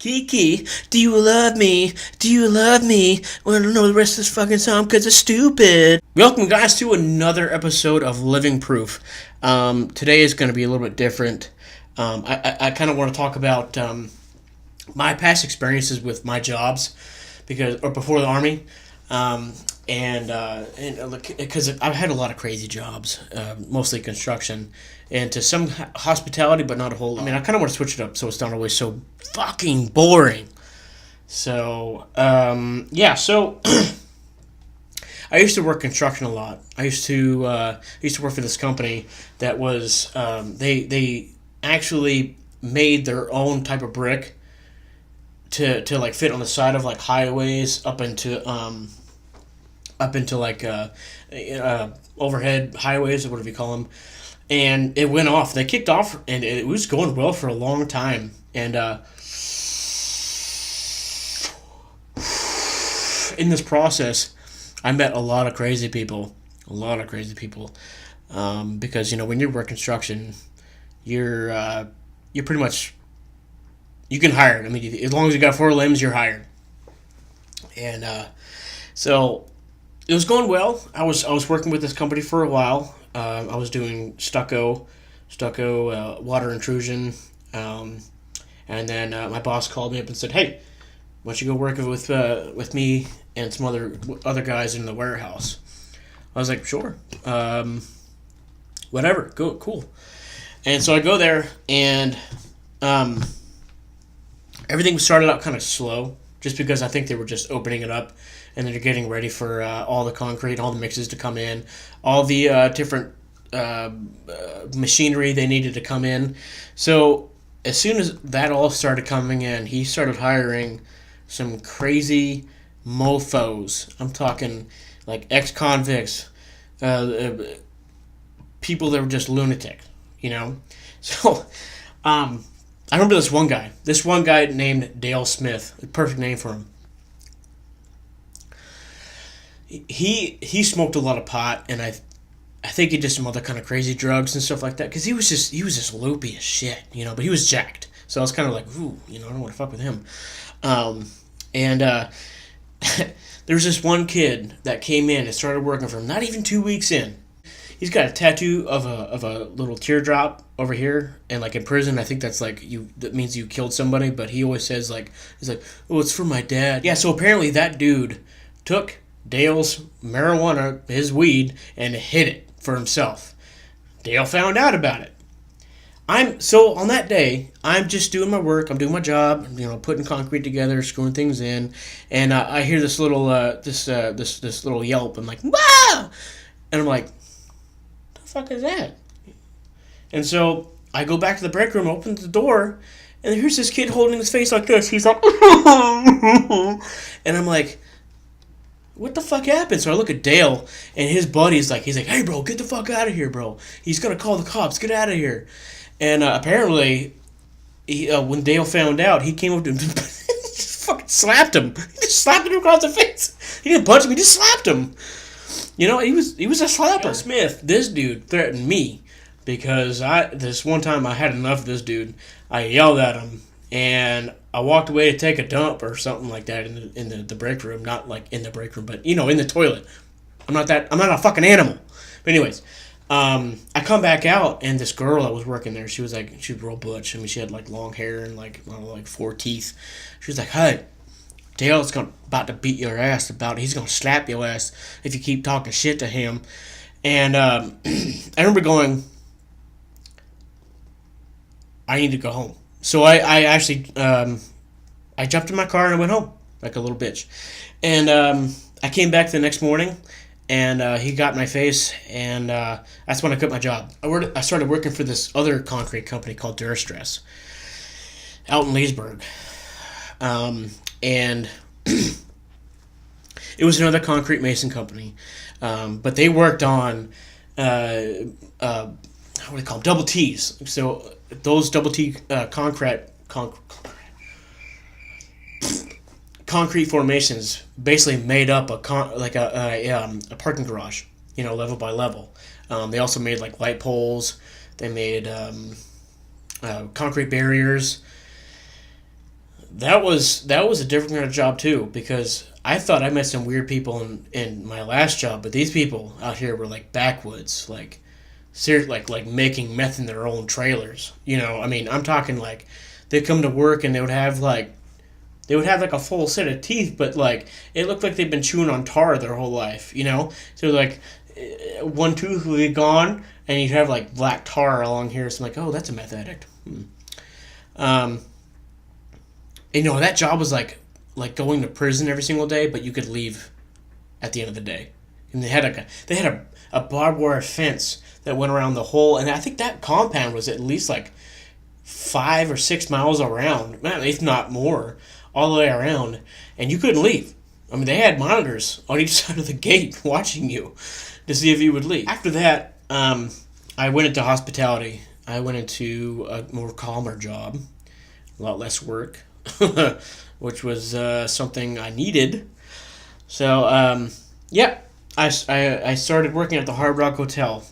Kiki, do you love me? Do you love me? Want to know the rest of this fucking song because it's stupid. Welcome, guys, to another episode of Living Proof. Today is going to be a little bit different. I kind of want to talk about my past experiences with my jobs before the Army. Because I've had a lot of crazy jobs, mostly construction, and to some hospitality, but not a whole lot. I mean, I kind of want to switch it up so it's not always so fucking boring. So, so I used to work construction a lot. I used to work for this company that was they actually made their own type of brick to like fit on the side of like highways up into like overhead highways or whatever you call them, and it went off. They kicked off, and it was going well for a long time. And in this process, I met a lot of crazy people. Because when you work construction, you're pretty much, you can hire. I mean, as long as you got 4 limbs, you're hired. And so it was going well. I was working with this company for a while. I was doing stucco, water intrusion, and then my boss called me up and said, "Hey, why don't you go work with me and some other guys in the warehouse?" I was like, "Sure, whatever, go, cool." And so I go there, and everything started out kind of slow, just because I think they were just opening it up, and they're getting ready for all the concrete, all the mixes to come in, all the different machinery they needed to come in. So as soon as that all started coming in, he started hiring some crazy mofos. I'm talking like ex-convicts, people that were just lunatic, So I remember this one guy named Dale Smith, a perfect name for him. He smoked a lot of pot, and I think he did some other kind of crazy drugs and stuff like that, because he was just loopy as shit, but he was jacked. So I was kind of like, ooh, I don't want to fuck with him. There was this one kid that came in and started working for him, not even 2 weeks in. He's got a tattoo of a little teardrop over here, and like in prison, I think that means you killed somebody. But he always says he's like, "Oh, it's for my dad." Yeah, so apparently that dude took Dale's marijuana, his weed, and hid it for himself. Dale found out about it. On that day, I'm just doing my work. I'm doing my job. Putting concrete together, screwing things in, and I hear this little this little yelp. I'm like, "Wow!" And I'm like, fuck is that? And so I go back to the break room, open the door, and here's this kid holding his face like this. He's like, and I'm like, what the fuck happened? So I look at Dale, and his buddy's like, "Hey bro, get the fuck out of here, bro. He's gonna call the cops. Get out of here." And apparently, when Dale found out, he came up to him and just fucking slapped him. He just slapped him across the face. He didn't punch him, he just slapped him. He was a slapper. Dale Smith, this dude threatened me because this one time I had enough of this dude. I yelled at him, and I walked away to take a dump or something like that in the break room. Not like in the break room, but in the toilet. I'm not a fucking animal. But anyways, I come back out, and this girl that was working there, she was real butch. I mean, she had like long hair and like 4 teeth. She was like, "Hey, Dale's about to beat your ass. He's gonna slap your ass if you keep talking shit to him." And I remember going, I need to go home. So I actually I jumped in my car and I went home like a little bitch. And I came back the next morning, and he got in my face, and that's when I quit my job. I started working for this other concrete company called Durstress out in Leesburg. And it was another concrete mason company, but they worked on what do they call them? Double T's. So those double T concrete formations basically made up a parking garage, level by level. They also made like light poles. They made concrete barriers. that was a different kind of job too, because I thought I met some weird people in my last job, but these people out here were like backwoods, like like making meth in their own trailers. I mean, I'm talking like they'd come to work and they would have like a full set of teeth, but like it looked like they'd been chewing on tar their whole life. So like one tooth would be gone, and you'd have like black tar along here. So I'm like, oh, that's a meth addict. Um, that job was like going to prison every single day, but you could leave at the end of the day. And they had a barbed wire fence that went around the whole, and I think that compound was at least like 5 or 6 miles around, if not more, all the way around, and you couldn't leave. I mean, they had monitors on each side of the gate watching you to see if you would leave. After that, I went into hospitality. I went into a more calmer job, a lot less work, which was something I needed. So, yeah, I started working at the Hard Rock Hotel.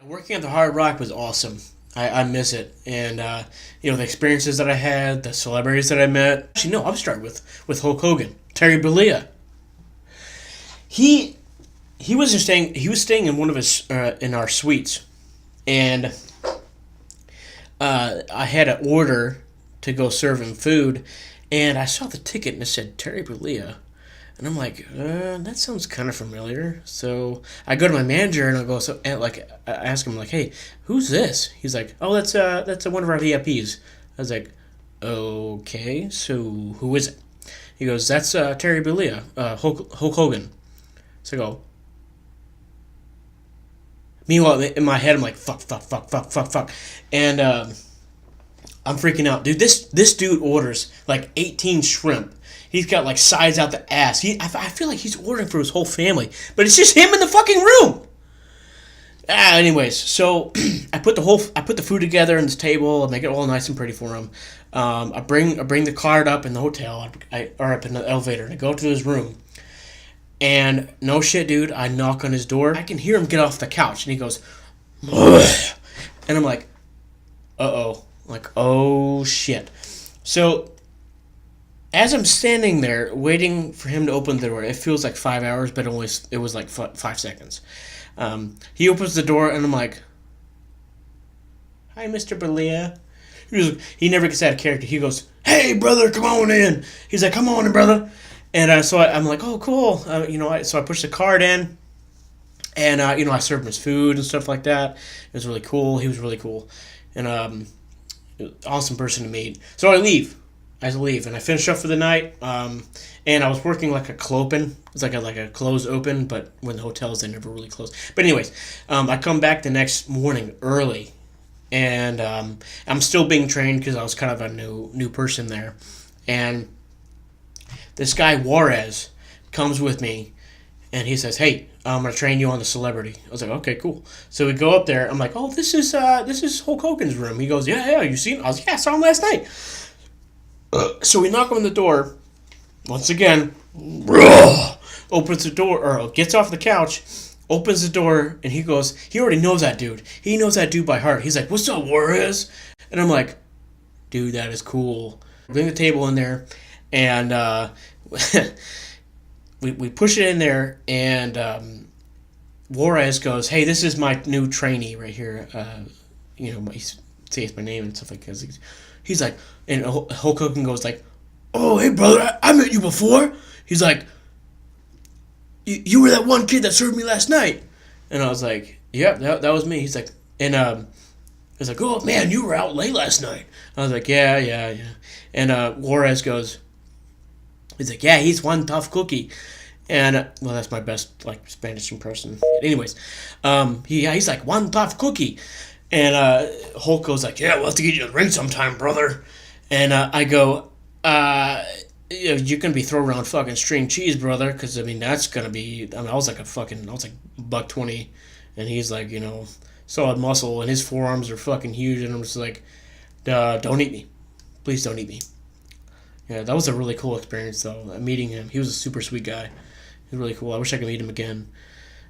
Working at the Hard Rock was awesome. I miss it, and the experiences that I had, the celebrities that I met. Actually, no, I'll start with Hulk Hogan, Terry Bollea. He he was just staying. He was staying in one of his in our suites, and I had an order to go serve him food, and I saw the ticket and it said Terry Bollea. And I'm like, that sounds kind of familiar. So I go to my manager and I go, I ask him like, hey, who's this? He's like, oh, that's one of our VIPs. I was like, okay, so who is it? He goes, that's Terry Bollea, Hulk Hogan. So I go. Meanwhile, in my head, I'm like, fuck, and I'm freaking out, dude. This dude orders like 18 shrimp. He's got like sides out the ass. I feel like he's ordering for his whole family, but it's just him in the fucking room. Anyways, so I put the food together on this table. I make it all nice and pretty for him. I bring the card up in the hotel, or up in the elevator, and I go to his room. And no shit, dude, I knock on his door. I can hear him get off the couch, and he goes, ugh. And I'm like, uh-oh. Like, oh shit. So as I'm standing there waiting for him to open the door, it feels like 5 hours, but it was like 5 seconds. He opens the door, and I'm like, hi, Mr. Bollea. He never gets out of character. He goes, hey, brother, come on in. He's like, come on in, brother. And so I'm like, oh, cool. So I push the card in, and I served him his food and stuff like that. It was really cool. He was really cool, and awesome person to meet. So I leave, and I finish up for the night. And I was working like a clopen. It's like a close open, but when the hotels, they never really close. But anyways, I come back the next morning early, and I'm still being trained because I was kind of a new person there, and this guy Juarez comes with me, and he says, hey, I'm going to train you on the celebrity. I was like, okay, cool. So we go up there. I'm like, oh, this is Hulk Hogan's room. He goes, yeah, you seen him? I was like, yeah, I saw him last night. So we knock on the door. Once again, opens the door, or gets off the couch, opens the door, and he goes, he already knows that dude. He knows that dude by heart. He's like, what's up, Juarez? And I'm like, dude, that is cool. Bring the table in there, and we push it in there, and Juarez goes, hey, this is my new trainee right here. He says my name and stuff like that. He's like, and Hulk Hogan goes like, oh, hey, brother, I met you before. He's like, you were that one kid that served me last night. And I was like, yep, that was me. He's like, and he's like, oh, man, you were out late last night. I was like, yeah. And Juarez goes, he's like, yeah, he's one tough cookie. And, well, that's my best, like, Spanish impression. Anyways, he's like, one tough cookie. And Hulk goes like, yeah, we'll have to get you a ring sometime, brother. And I go, you're going to be throwing around fucking string cheese, brother, because, I mean, that's going to be, I was like $120, and he's like, solid muscle, and his forearms are fucking huge, and I'm just like, don't eat me. Please don't eat me. Yeah, that was a really cool experience, though, meeting him. He was a super sweet guy. He was really cool. I wish I could meet him again.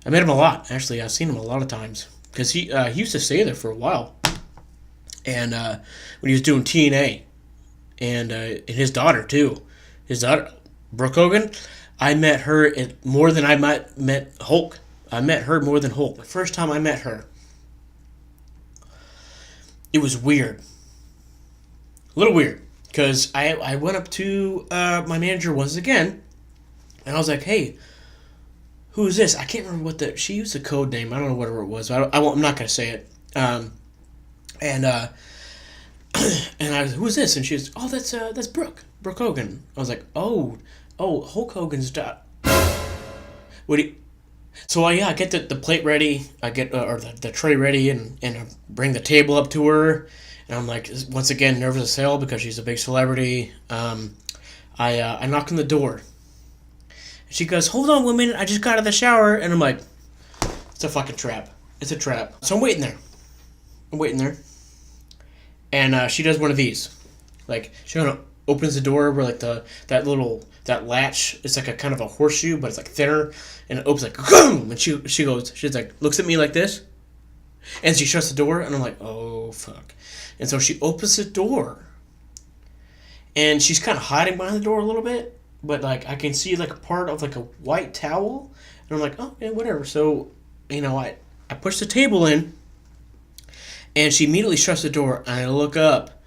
I met him a lot, actually. I've seen him a lot of times, because he used to stay there for a while, and when he was doing TNA, and his daughter too. His daughter, Brooke Hogan. I met her more than I met Hulk. I met her more than Hulk. The first time I met her, it was weird. A little weird. Because I went up to my manager once again, and I was like, hey, who is this? I can't remember she used a code name. I don't know whatever it was. I'm not going to say it. And I was, who is this? And she was, oh, that's Brooke Hogan. I was like, oh, Hulk Hogan's dad. What do you... So I get the plate ready. I get or the tray ready, and I bring the table up to her. And I'm like, once again, nervous as hell because she's a big celebrity. I knock on the door. And she goes, hold on 1 minute, I just got out of the shower. And I'm like, it's a fucking trap. It's a trap. So I'm waiting there. And she does one of these. Like, she kind of opens the door where, like, that latch, it's like a kind of a horseshoe, but it's, like, thinner. And it opens, like, boom! And she's like, looks at me like this. And she shuts the door, and I'm like, oh, fuck. And so she opens the door, and she's kind of hiding behind the door a little bit, but, like, I can see, like, a part of, like, a white towel, and I'm like, oh, yeah, whatever. So, I push the table in, and she immediately shuts the door, and I look up.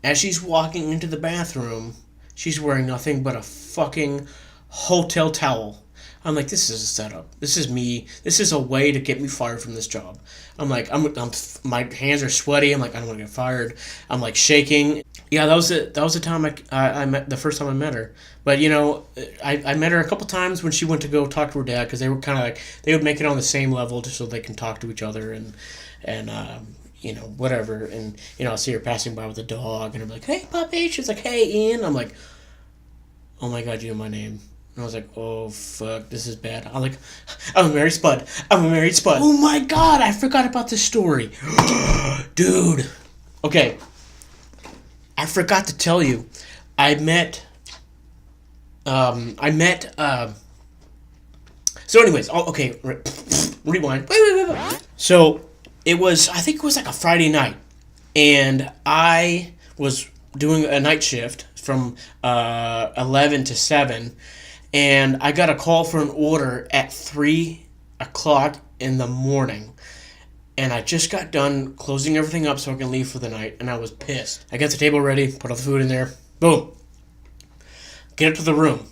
As she's walking into the bathroom, she's wearing nothing but a fucking hotel towel. I'm like, this is a setup. This is me. This is a way to get me fired from this job. I'm like, my hands are sweaty. I'm like, I don't want to get fired. I'm like shaking. Yeah, that was it. That was the time I met the first time I met her. But I met her a couple times when she went to go talk to her dad because they were kind of like they would make it on the same level just so they can talk to each other and whatever. And I'll see her passing by with a dog and I'm like, hey puppy. She's like, hey Ian. I'm like, oh my god, you know my name. And I was like, oh, fuck, this is bad. I'm like, I'm a married spud. Oh, my God, I forgot about this story. Dude. Okay. I forgot to tell you. So anyways, okay, rewind. Wait. So, I think it was like a Friday night. And I was doing a night shift from 11 to 7. And I got a call for an order at 3 o'clock in the morning. And I just got done closing everything up so I can leave for the night. And I was pissed. I got the table ready, put all the food in there. Boom. Get up to the room.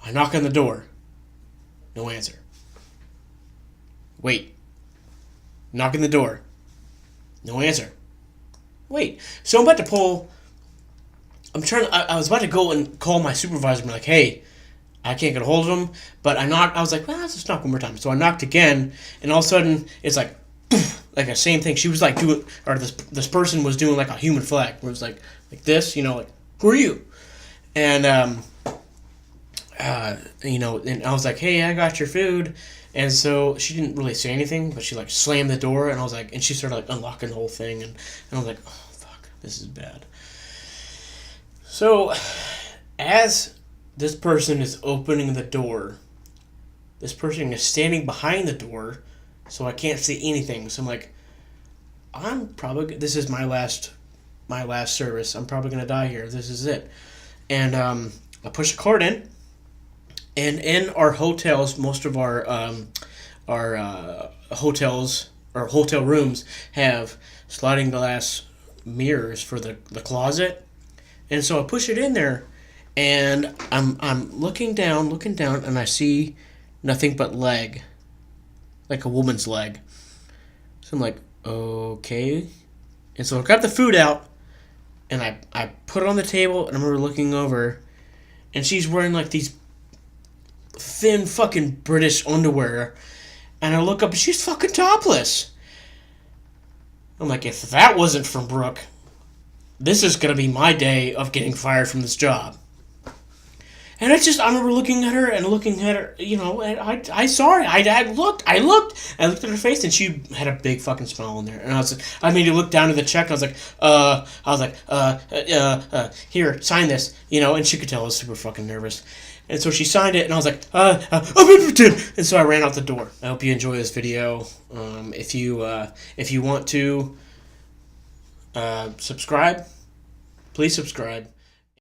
I knock on the door. No answer. Wait. Knock on the door. No answer. Wait. So I'm about to pull... I was about to go and call my supervisor and be like, hey... I can't get a hold of him, but I knocked. I was like, well, let's just knock one more time. So I knocked again, and all of a sudden, it's like, poof, like a same thing. She was like doing, or this person was doing like a human flag, where it was like this, like, who are you? And and I was like, hey, I got your food. And so she didn't really say anything, but she like slammed the door, and I was like, and she started like unlocking the whole thing, and I was like, oh fuck, this is bad. So as this person is opening the door. This person is standing behind the door, so I can't see anything. So I'm like, this is my last service. I'm probably gonna die here. This is it. And I push a card in, and in our hotels, most of our hotels or hotel rooms have sliding glass mirrors for the closet, and so I push it in there. And I'm looking down, and I see nothing but leg, like a woman's leg. So I'm like, okay. And so I got the food out, and I put it on the table, and I remember looking over, and she's wearing like these thin fucking British underwear, and I look up, and she's fucking topless. I'm like, if that wasn't from Brooke, this is gonna be my day of getting fired from this job. And I remember looking at her, and and I saw her. I looked at her face, and she had a big fucking smile on there. And I made her look down at the check, and I was like, here, sign this, and she could tell I was super fucking nervous. And so she signed it, and I was like, I'm impotent. And so I ran out the door. I hope you enjoy this video. If you want to subscribe, please subscribe.